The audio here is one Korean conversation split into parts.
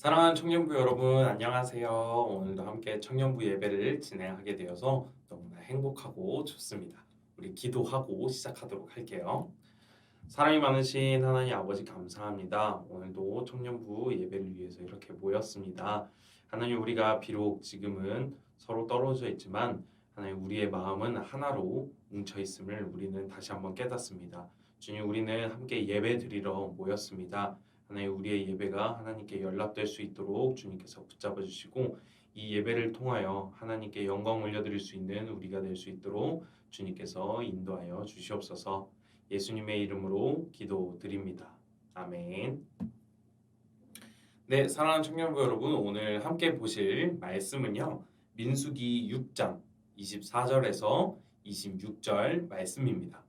사랑하는 청년부 여러분, 안녕하세요. 오늘도 함께 청년부 예배를 진행하게 되어서 너무나 행복하고 좋습니다. 우리 기도하고 시작하도록 할게요. 사랑이 많으신 하나님 아버지 감사합니다. 오늘도 청년부 예배를 위해서 이렇게 모였습니다. 하나님, 우리가 비록 지금은 서로 떨어져 있지만 하나님, 우리의 마음은 하나로 뭉쳐 있음을 우리는 다시 한번 깨닫습니다. 주님, 우리는 함께 예배 드리러 모였습니다. 하나님, 우리의 예배가 하나님께 연락될 수 있도록 주님께서 붙잡아 주시고 이 예배를 통하여 하나님께 영광 올려드릴 수 있는 우리가 될 수 있도록 주님께서 인도하여 주시옵소서. 예수님의 이름으로 기도드립니다. 아멘. 네, 사랑하는 청년부 여러분, 오늘 함께 보실 말씀은요, 민수기 6장 24절에서 26절 말씀입니다.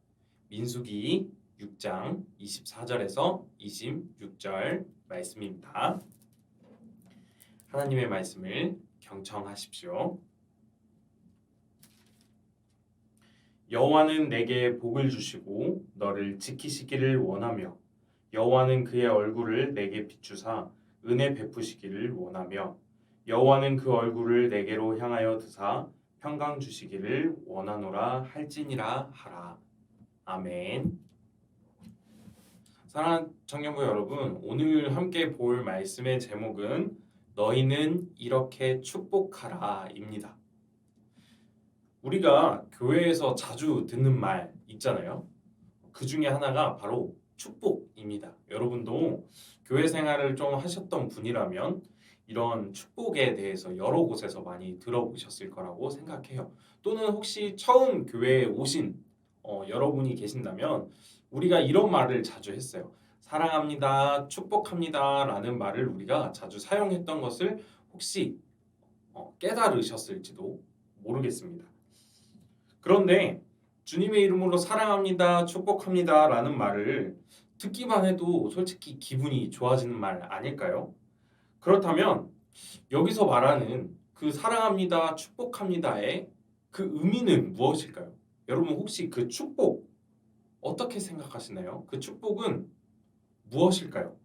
민수기 6장 24절에서 26절 말씀입니다. 하나님의 말씀을 경청하십시오. 여호와는 내게 복을 주시고 너를 지키시기를 원하며 여호와는 그의 얼굴을 내게 비추사 은혜 베푸시기를 원하며 여호와는 그 얼굴을 내게로 향하여 드사 평강 주시기를 원하노라 할지니라 하라. 아멘. 사랑하는 청년부 여러분, 오늘 함께 볼 말씀의 제목은 너희는 이렇게 축복하라입니다. 우리가 교회에서 자주 듣는 말 있잖아요. 그 중에 하나가 바로 축복입니다. 여러분도 교회 생활을 좀 하셨던 분이라면 이런 축복에 대해서 여러 곳에서 많이 들어보셨을 거라고 생각해요. 또는 혹시 처음 교회에 오신 여러분이 계신다면 우리가 이런 말을 자주 했어요. 사랑합니다, 축복합니다 라는 말을 우리가 자주 사용했던 것을 혹시 깨달으셨을지도 모르겠습니다. 그런데 주님의 이름으로 사랑합니다, 축복합니다 라는 말을 듣기만 해도 솔직히 기분이 좋아지는 말 아닐까요? 그렇다면 여기서 말하는 그 사랑합니다, 축복합니다의 그 의미는 무엇일까요? 여러분 혹시 그 축복 어떻게 생각하시나요? 그 축복은 무엇일까요?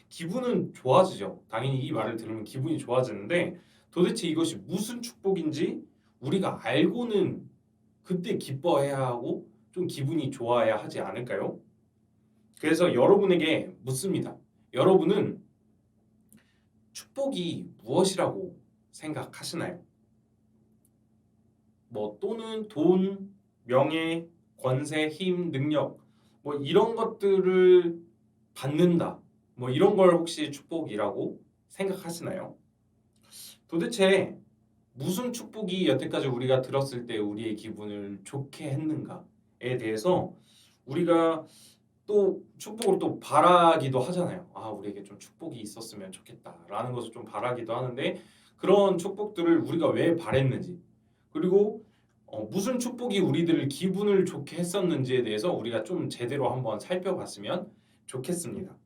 기분은 좋아지죠. 당연히 이 말을 들으면 기분이 좋아지는데 도대체 이것이 무슨 축복인지 우리가 알고는 그때 기뻐해야 하고 좀 기분이 좋아야 하지 않을까요? 그래서 여러분에게 묻습니다. 여러분은 축복이 무엇이라고 생각하시나요? 또는 돈, 명예, 권세, 힘, 능력 이런 것들을 받는다. 이런 걸 혹시 축복이라고 생각하시나요? 도대체 무슨 축복이 여태까지 우리가 들었을 때 우리의 기분을 좋게 했는가에 대해서 우리가 또 축복을 또 바라기도 하잖아요. 우리에게 좀 축복이 있었으면 좋겠다라는 것을 좀 바라기도 하는데 그런 축복들을 우리가 왜 바랬는지 그리고 무슨 축복이 우리들을 기분을 좋게 했었는지에 대해서 우리가 좀 제대로 한번 살펴봤으면 좋겠습니다.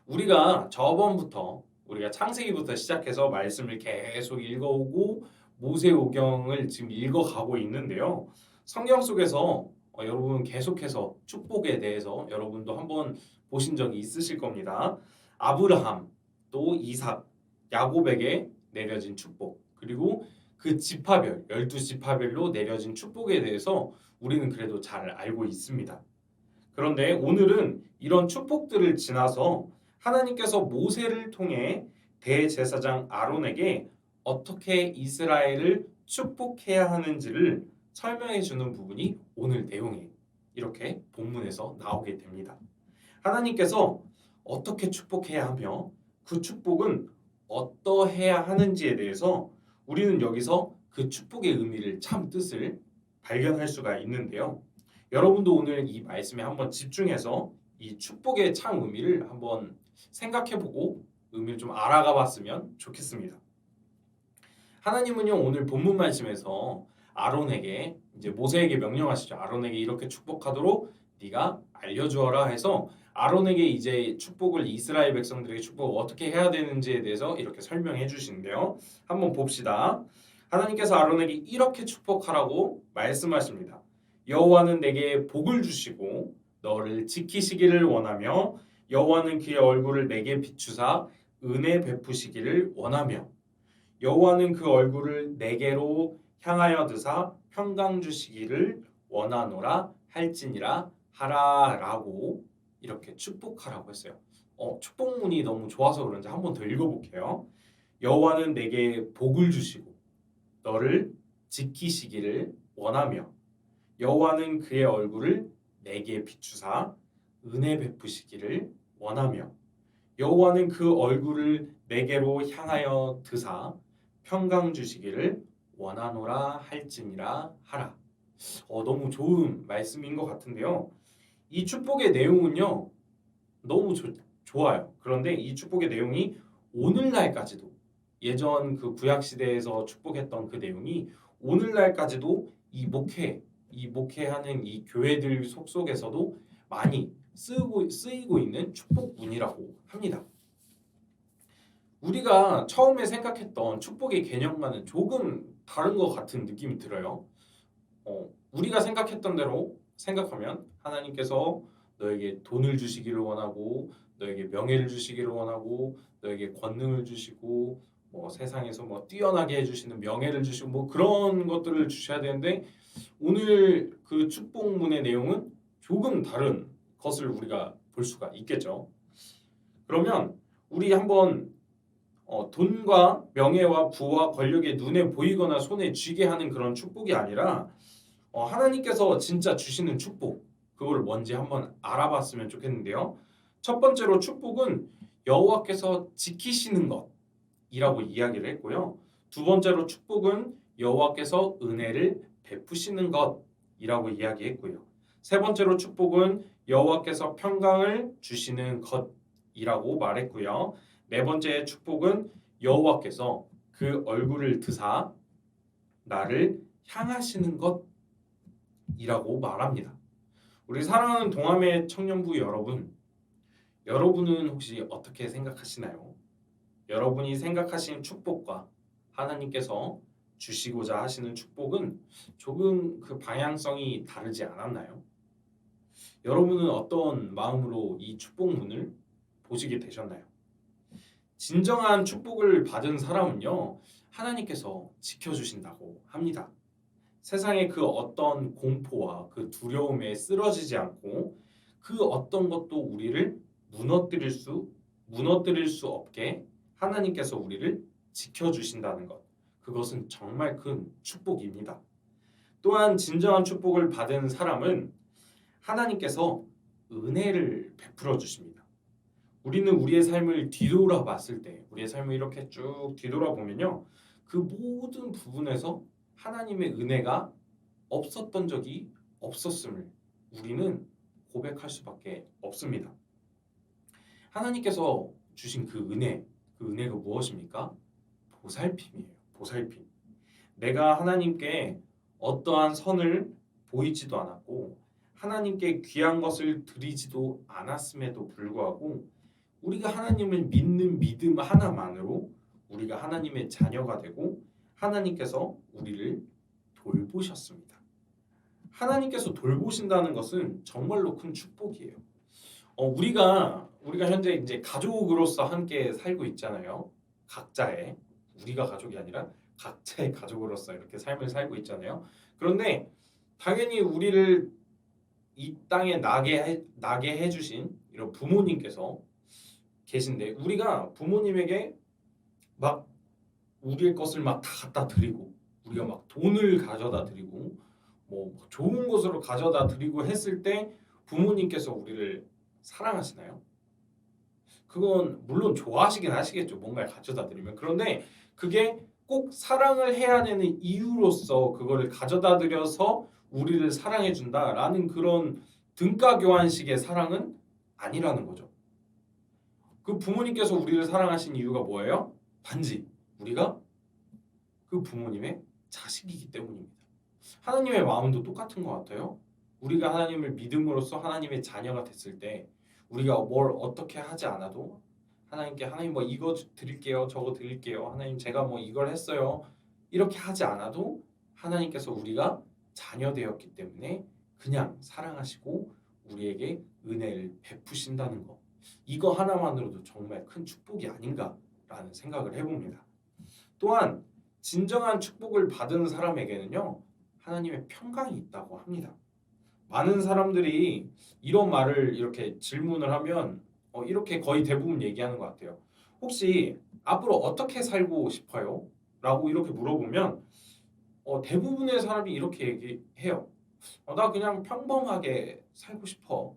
우리가 저번부터 우리가 창세기부터 시작해서 말씀을 계속 읽어오고 모세오경을 지금 읽어가고 있는데요. 성경 속에서 여러분 계속해서 축복에 대해서 여러분도 한번 보신 적이 있으실 겁니다. 아브라함, 또 이삭, 야곱에게 내려진 축복, 그리고 그 지파별, 12지파별로 내려진 축복에 대해서 우리는 그래도 잘 알고 있습니다. 그런데 오늘은 이런 축복들을 지나서 하나님께서 모세를 통해 대제사장 아론에게 어떻게 이스라엘을 축복해야 하는지를 설명해 주는 부분이 오늘 내용에 이렇게 본문에서 나오게 됩니다. 하나님께서 어떻게 축복해야 하며 그 축복은 어떠해야 하는지에 대해서 우리는 여기서 그 축복의 의미를 참 뜻을 발견할 수가 있는데요. 여러분도 오늘 이 말씀에 한번 집중해서 이 축복의 참 의미를 한번 생각해보고 의미를 좀 알아가 봤으면 좋겠습니다. 하나님은요 오늘 본문 말씀에서 아론에게 이제 모세에게 명령하시죠. 아론에게 이렇게 축복하도록 네가 알려주어라 해서 아론에게 이제 축복을 이스라엘 백성들에게 축복을 어떻게 해야 되는지에 대해서 이렇게 설명해 주시는데요. 한번 봅시다. 하나님께서 아론에게 이렇게 축복하라고 말씀하십니다. 여호와는 내게 복을 주시고 너를 지키시기를 원하며 여호와는 그의 얼굴을 내게 비추사 은혜 베푸시기를 원하며 여호와는 그 얼굴을 내게로 향하여 드사 평강 주시기를 원하노라 할지니라 하라라고 이렇게 축복하라고 했어요. 축복문이 너무 좋아서 그런지 한 번 더 읽어볼게요. 여호와는 내게 복을 주시고 너를 지키시기를 원하며 여호와는 그의 얼굴을 내게 비추사 은혜 베푸시기를 원하며 여호와는 그 얼굴을 내게로 향하여 드사 평강 주시기를 원하노라 할지니라 하라. 너무 좋은 말씀인 것 같은데요. 이 축복의 내용은요. 너무 좋아요. 그런데 이 축복의 내용이 오늘날까지도 예전 그 구약 시대에서 축복했던 그 내용이 오늘날까지도 이 목회하는 이 교회들 속에서도 많이 쓰이고 있는 축복문이라고 합니다. 우리가 처음에 생각했던 축복의 개념과는 조금 다른 것 같은 느낌이 들어요. 우리가 생각했던 대로 생각하면 하나님께서 너에게 돈을 주시기를 원하고 너에게 명예를 주시기를 원하고 너에게 권능을 주시고 뭐 세상에서 뭐 뛰어나게 해주시는 명예를 주시고 뭐 그런 것들을 주셔야 되는데 오늘 그 축복문의 내용은 조금 다른 것을 우리가 볼 수가 있겠죠. 그러면 우리 한번 돈과 명예와 부와 권력의 눈에 보이거나 손에 쥐게 하는 그런 축복이 아니라 하나님께서 진짜 주시는 축복 그거를 뭔지 한번 알아봤으면 좋겠는데요. 첫 번째로 축복은 여호와께서 지키시는 것이라고 이야기를 했고요. 두 번째로 축복은 여호와께서 은혜를 베푸시는 것이라고 이야기했고요. 세 번째로 축복은 여호와께서 평강을 주시는 것이라고 말했고요. 네 번째 축복은 여호와께서 그 얼굴을 드사 나를 향하시는 것이라고 말합니다. 우리 사랑하는 동아매 청년부 여러분은 혹시 어떻게 생각하시나요? 여러분이 생각하신 축복과 하나님께서 주시고자 하시는 축복은 조금 그 방향성이 다르지 않았나요? 여러분은 어떤 마음으로 이 축복문을 보시게 되셨나요? 진정한 축복을 받은 사람은요, 하나님께서 지켜주신다고 합니다. 세상의 그 어떤 공포와 그 두려움에 쓰러지지 않고 그 어떤 것도 우리를 무너뜨릴 수 없게 하나님께서 우리를 지켜주신다는 것. 그것은 정말 큰 축복입니다. 또한 진정한 축복을 받은 사람은 하나님께서 은혜를 베풀어 주십니다. 우리는 우리의 삶을 뒤돌아봤을 때, 우리의 삶을 이렇게 쭉 뒤돌아보면요, 그 모든 부분에서 하나님의 은혜가 없었던 적이 없었음을 우리는 고백할 수밖에 없습니다. 하나님께서 주신 그 은혜가 무엇입니까? 보살핌이에요. 보살핌. 내가 하나님께 어떠한 선을 보이지도 않았고 하나님께 귀한 것을 드리지도 않았음에도 불구하고 우리가 하나님을 믿는 믿음 하나만으로 우리가 하나님의 자녀가 되고 하나님께서 우리를 돌보셨습니다. 하나님께서 돌보신다는 것은 정말로 큰 축복이에요. 우리가 현재 이제 가족으로서 함께 살고 있잖아요. 각자의 우리가 가족이 아니라 각자의 가족으로서 이렇게 삶을 살고 있잖아요. 그런데 당연히 우리를 이 땅에 나게 해주신 이런 부모님께서 계신데 우리가 부모님에게 막 우리의 것을 막 다 갖다 드리고 우리가 막 돈을 가져다 드리고 뭐 좋은 곳으로 가져다 드리고 했을 때 부모님께서 우리를 사랑하시나요? 그건 물론 좋아하시긴 하시겠죠. 뭔가를 가져다 드리면. 그런데 그게 꼭 사랑을 해야 되는 이유로서 그거를 가져다 드려서 우리를 사랑해 준다라는 그런 등가 교환식의 사랑은 아니라는 거죠. 그 부모님께서 우리를 사랑하신 이유가 뭐예요? 단지 우리가 그 부모님의 자식이기 때문입니다. 하나님의 마음도 똑같은 것 같아요. 우리가 하나님을 믿음으로써 하나님의 자녀가 됐을 때 우리가 뭘 어떻게 하지 않아도 하나님 뭐 이거 드릴게요, 저거 드릴게요, 하나님 제가 뭐 이걸 했어요 이렇게 하지 않아도 하나님께서 우리가 자녀 되었기 때문에 그냥 사랑하시고 우리에게 은혜를 베푸신다는 것. 이거 하나만으로도 정말 큰 축복이 아닌가라는 생각을 해봅니다. 또한 진정한 축복을 받은 사람에게는요, 하나님의 평강이 있다고 합니다. 많은 사람들이 이런 말을 이렇게 질문을 하면 이렇게 거의 대부분 얘기하는 것 같아요. 혹시 앞으로 어떻게 살고 싶어요? 라고 이렇게 물어보면 대부분의 사람이 이렇게 얘기해요. 나 그냥 평범하게 살고 싶어.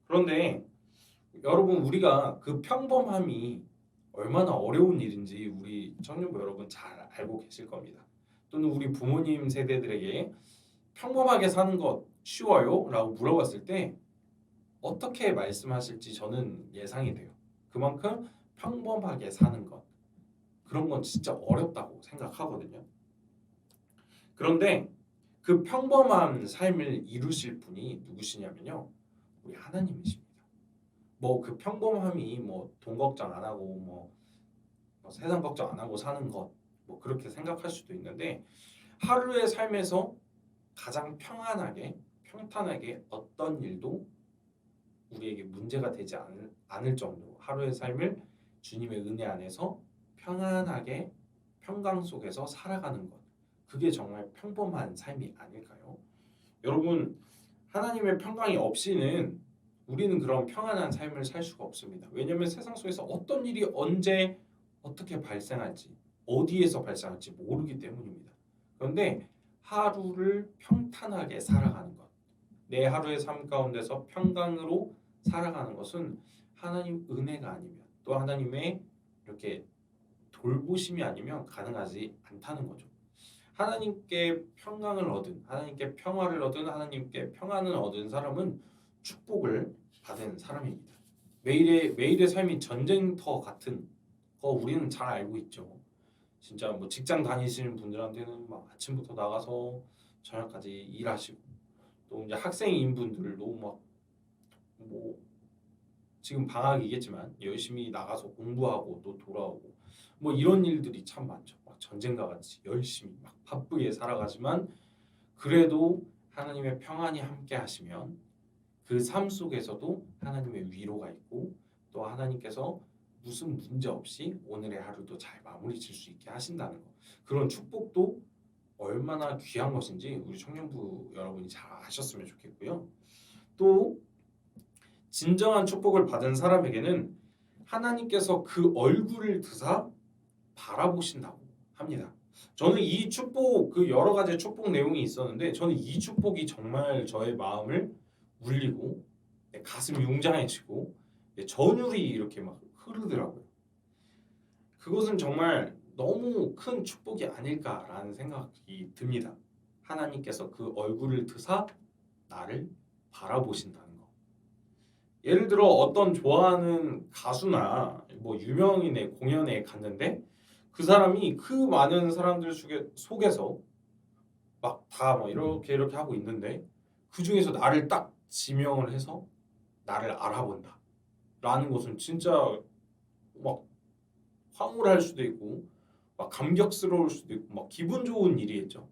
그런데 여러분, 우리가 그 평범함이 얼마나 어려운 일인지 우리 청년부 여러분 잘 알고 계실 겁니다. 또는 우리 부모님 세대들에게 평범하게 사는 것 쉬워요? 라고 물어봤을 때 어떻게 말씀하실지 저는 예상이 돼요. 그만큼 평범하게 사는 것, 그런 건 진짜 어렵다고 생각하거든요. 그런데 그 평범한 삶을 이루실 분이 누구시냐면요, 우리 하나님이십니다. 뭐 그 평범함이 뭐 돈 걱정 안 하고 뭐 세상 걱정 안 하고 사는 것, 뭐 그렇게 생각할 수도 있는데, 하루의 삶에서 가장 평안하게 평탄하게 어떤 일도 우리에게 문제가 되지 않을 정도로 하루의 삶을 주님의 은혜 안에서 평안하게 평강 속에서 살아가는 것, 그게 정말 평범한 삶이 아닐까요? 여러분, 하나님의 평강이 없이는 우리는 그런 평안한 삶을 살 수가 없습니다. 왜냐하면 세상 속에서 어떤 일이 언제 어떻게 발생할지, 어디에서 발생할지 모르기 때문입니다. 그런데 하루를 평탄하게 살아가는 것, 내 하루의 삶 가운데서 평강으로 살아가는 것은 하나님 은혜가 아니면, 또 하나님의 이렇게 돌보심이 아니면 가능하지 않다는 거죠. 하나님께 평강을 얻은, 하나님께 평화를 얻은, 하나님께 평안을 얻은 사람은 축복을 받은 사람입니다. 매일의 삶이 전쟁터 같은 거 우리는 잘 알고 있죠. 진짜 뭐 직장 다니시는 분들한테는 막 아침부터 나가서 저녁까지 일하시고, 또 이제 학생인 분들도 막 뭐 지금 방학이겠지만 열심히 나가서 공부하고 또 돌아오고 뭐 이런 일들이 참 많죠. 막 전쟁과 같이 열심히 막 바쁘게 살아가지만 그래도 하나님의 평안이 함께 하시면 그 삶 속에서도 하나님의 위로가 있고, 또 하나님께서 무슨 문제 없이 오늘의 하루도 잘 마무리 질 수 있게 하신다는 것, 그런 축복도 얼마나 귀한 것인지 우리 청년부 여러분이 잘 아셨으면 좋겠고요. 또 진정한 축복을 받은 사람에게는 하나님께서 그 얼굴을 드사 바라보신다고 합니다. 저는 이 축복, 그 여러 가지 축복 내용이 있었는데 저는 이 축복이 정말 저의 마음을 울리고 가슴이 웅장해지고 전율이 이렇게 막 흐르더라고요. 그것은 정말 너무 큰 축복이 아닐까라는 생각이 듭니다. 하나님께서 그 얼굴을 드사 나를 바라보신다는 거. 예를 들어 어떤 좋아하는 가수나 뭐 유명인의 공연에 갔는데 그 사람이 그 많은 사람들 속에서 막 다 뭐 이렇게 하고 있는데 그 중에서 나를 딱 지명을 해서 나를 알아본다 라는 것은 진짜 막 황홀할 수도 있고 막 감격스러울 수도 있고 막 기분 좋은 일이겠죠.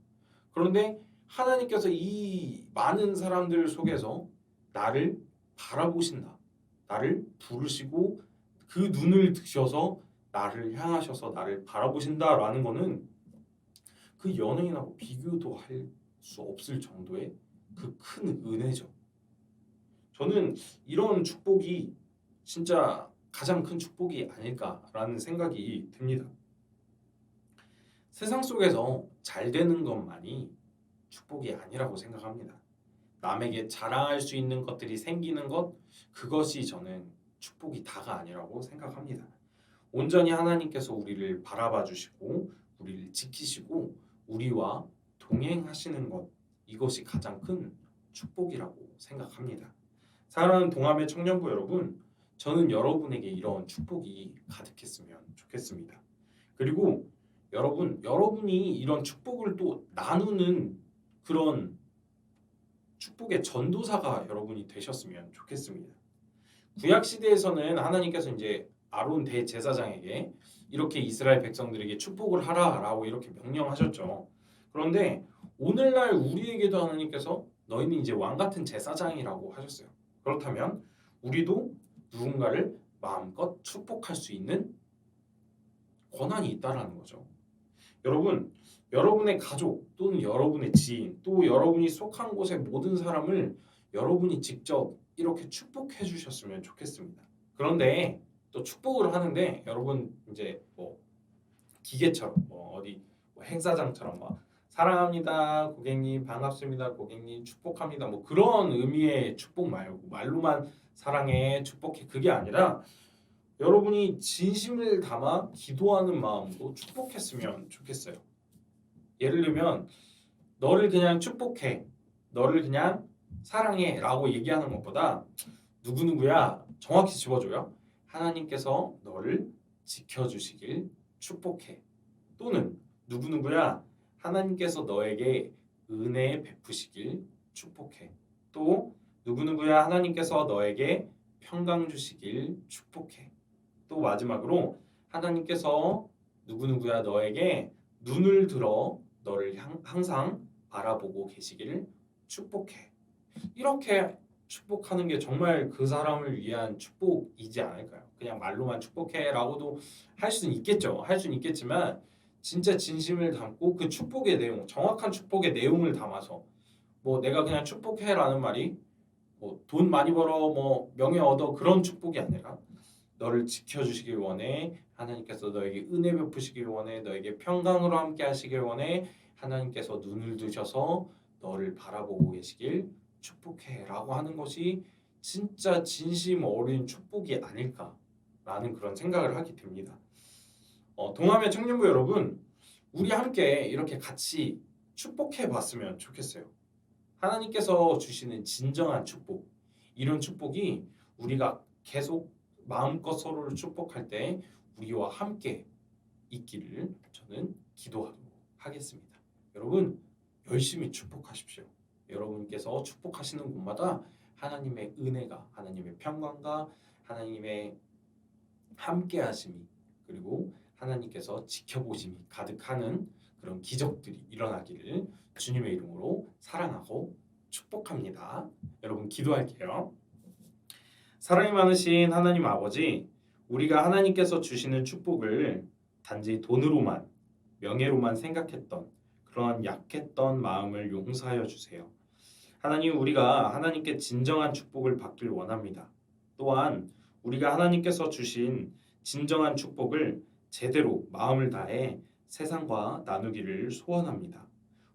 그런데 하나님께서 이 많은 사람들 속에서 나를 바라보신다, 나를 부르시고 그 눈을 드셔서 나를 향하셔서 나를 바라보신다라는 거는 그 연예인하고 비교도 할 수 없을 정도의 그 큰 은혜죠. 저는 이런 축복이 진짜 가장 큰 축복이 아닐까라는 생각이 듭니다. 세상 속에서 잘 되는 것만이 축복이 아니라고 생각합니다. 남에게 자랑할 수 있는 것들이 생기는 것, 그것이 저는 축복이 다가 아니라고 생각합니다. 온전히 하나님께서 우리를 바라봐 주시고 우리를 지키시고 우리와 동행하시는 것, 이것이 가장 큰 축복이라고 생각합니다. 사랑하는 동아의 청년부 여러분, 저는 여러분에게 이런 축복이 가득했으면 좋겠습니다. 그리고 여러분이 이런 축복을 또 나누는 그런 축복의 전도사가 여러분이 되셨으면 좋겠습니다. 구약 시대에서는 하나님께서 이제 아론 대제사장에게 이렇게 이스라엘 백성들에게 축복을 하라라고 이렇게 명령하셨죠. 그런데 오늘날 우리에게도 하나님께서 너희는 이제 왕 같은 제사장이라고 하셨어요. 그렇다면 우리도 누군가를 마음껏 축복할 수 있는 권한이 있다라는 거죠. 여러분, 여러분의 가족 또는 여러분의 지인 또 여러분이 속한 곳의 모든 사람을 여러분이 직접 이렇게 축복해 주셨으면 좋겠습니다. 그런데 또 축복을 하는데 여러분 이제 뭐 기계처럼 뭐 어디 뭐 행사장처럼 막 사랑합니다 고객님 반갑습니다 고객님 축복합니다 뭐 그런 의미의 축복 말고 말로만 사랑해 축복해 그게 아니라 여러분이 진심을 담아 기도하는 마음으로 축복했으면 좋겠어요. 예를 들면 너를 그냥 축복해 너를 그냥 사랑해 라고 얘기하는 것보다 누구누구야 정확히 집어줘요. 하나님께서 너를 지켜주시길 축복해. 또는 누구누구야 하나님께서 너에게 은혜 베푸시길 축복해. 또 누구누구야 하나님께서 너에게 평강 주시길 축복해. 또 마지막으로 하나님께서 누구누구야 너에게 눈을 들어 너를 항상 바라보고 계시기를 축복해. 이렇게 축복하는 게 정말 그 사람을 위한 축복이지 않을까요? 그냥 말로만 축복해라고도 할 수는 있겠죠. 할 수는 있겠지만 진짜 진심을 담고 그 축복의 내용, 정확한 축복의 내용을 담아서 뭐 내가 그냥 축복해라는 말이 뭐 돈 많이 벌어 뭐 명예 얻어 그런 축복이 아니라 너를 지켜주시길 원해 하나님께서 너에게 은혜 베푸시길 원해 너에게 평강으로 함께 하시길 원해 하나님께서 눈을 드셔서 너를 바라보고 계시길 축복해라고 하는 것이 진짜 진심 어린 축복이 아닐까라는 그런 생각을 하게 됩니다. 동아의 청년부 여러분, 우리 함께 이렇게 같이 축복해 봤으면 좋겠어요. 하나님께서 주시는 진정한 축복, 이런 축복이 우리가 계속 마음껏 서로를 축복할 때 우리와 함께 있기를 저는 기도하도록 하겠습니다. 여러분 열심히 축복하십시오. 여러분께서 축복하시는 곳마다 하나님의 은혜가, 하나님의 평강과 하나님의 함께하심이 그리고 하나님께서 지켜보심이 가득하는 그런 기적들이 일어나기를 주님의 이름으로 사랑하고 축복합니다. 여러분 기도할게요. 사랑이 많으신 하나님 아버지, 우리가 하나님께서 주시는 축복을 단지 돈으로만, 명예로만 생각했던 그러한 약했던 마음을 용서하여 주세요. 하나님, 우리가 하나님께 진정한 축복을 받길 원합니다. 또한 우리가 하나님께서 주신 진정한 축복을 제대로 마음을 다해 세상과 나누기를 소원합니다.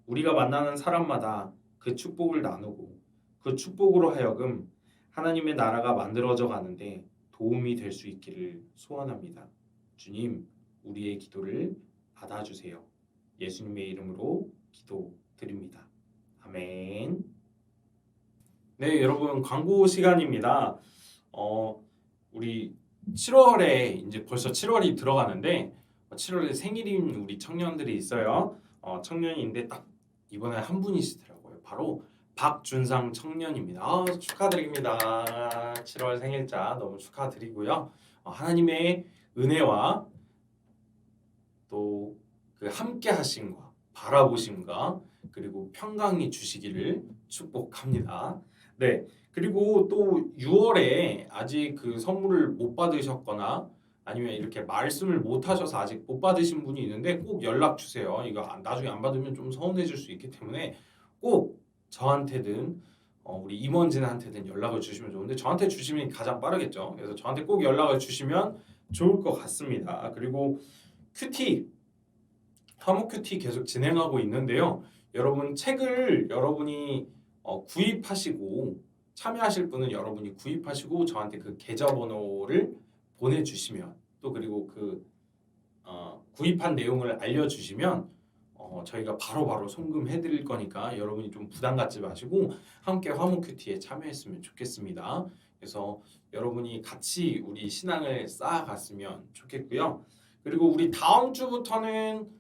우리가 만나는 사람마다 그 축복을 나누고 그 축복으로 하여금 하나님의 나라가 만들어져 가는데 도움이 될 수 있기를 소원합니다. 주님, 우리의 기도를 받아주세요. 예수님의 이름으로 기도드립니다. 아멘. 네, 여러분 광고 시간입니다. 우리 7월에 이제 벌써 7월이 들어가는데 7월에 생일인 우리 청년들이 있어요. 청년인데 딱 이번에 한 분이시더라고요. 바로 박준상 청년입니다. 축하드립니다. 7월 생일자 너무 축하드리고요. 하나님의 은혜와 또 그 함께 하심과 바라보심과 그리고 평강이 주시기를 축복합니다. 네. 그리고 또 6월에 아직 그 선물을 못 받으셨거나 아니면 이렇게 말씀을 못 하셔서 아직 못 받으신 분이 있는데 꼭 연락 주세요. 이거 나중에 안 받으면 좀 서운해질 수 있기 때문에 꼭 저한테든 우리 임원진한테든 연락을 주시면 좋은데 저한테 주시면 가장 빠르겠죠. 그래서 저한테 꼭 연락을 주시면 좋을 것 같습니다. 그리고 큐티 화목 큐티 계속 진행하고 있는데요. 여러분 책을 여러분이 구입하시고 참여하실 분은 여러분이 구입하시고 저한테 그 계좌번호를 보내주시면 또 그리고 그 구입한 내용을 알려주시면 저희가 바로바로 송금해드릴 거니까 여러분이 좀 부담 갖지 마시고 함께 화목 큐티에 참여했으면 좋겠습니다. 그래서 여러분이 같이 우리 신앙을 쌓아갔으면 좋겠고요. 그리고 우리 다음 주부터는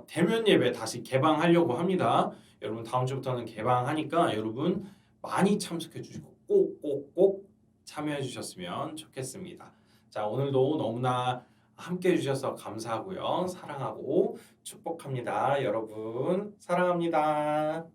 대면 예배 다시 개방하려고 합니다. 여러분 다음 주부터는 개방하니까 여러분 많이 참석해 주시고 꼭꼭꼭 참여해 주셨으면 좋겠습니다. 자, 오늘도 너무나 함께 해주셔서 감사하고요. 사랑하고 축복합니다. 여러분 사랑합니다.